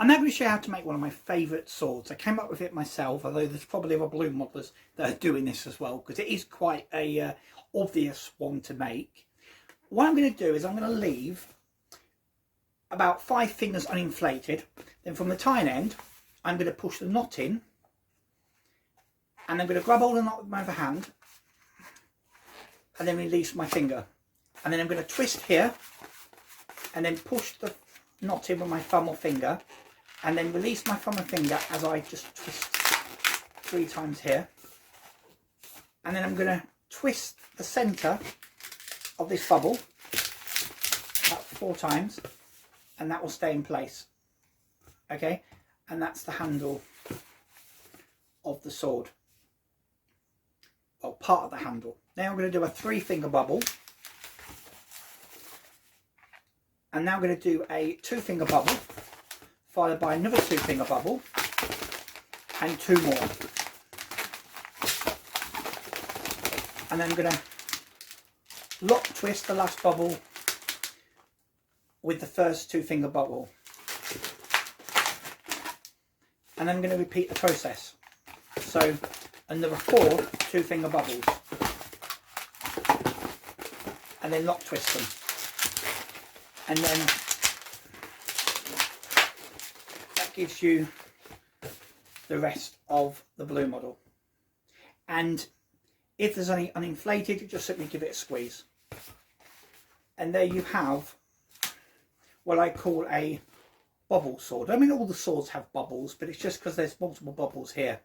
I'm now going to show you how to make one of my favourite swords. I came up with it myself, although there's probably other balloon modelers that are doing this as well, because it is quite a obvious one to make. What I'm going to do is I'm going to leave about 5 fingers uninflated. Then from the tine end, I'm going to push the knot in, and I'm going to grab hold of the knot with my other hand, and then release my finger. And then I'm going to twist here, and then push the knot in with my thumb or finger, and then release my thumb and finger as I just twist 3 times here. And then I'm going to twist the centre of this bubble about 4 times, and that will stay in place. Okay, and that's the handle of the sword. Well, part of the handle. Now I'm going to do a 3-finger bubble. And now I'm going to do a 2-finger bubble, followed by another 2-finger bubble, and 2 more. And then I'm going to lock twist the last bubble with the first 2-finger bubble. And then I'm going to repeat the process. So another 4 2-finger bubbles. And then lock twist them. And then that gives you the rest of the balloon model. And if there's any uninflated, you just simply give it a squeeze. And there you have what I call a bubble sword. I mean, all the swords have bubbles, but it's just because there's multiple bubbles here.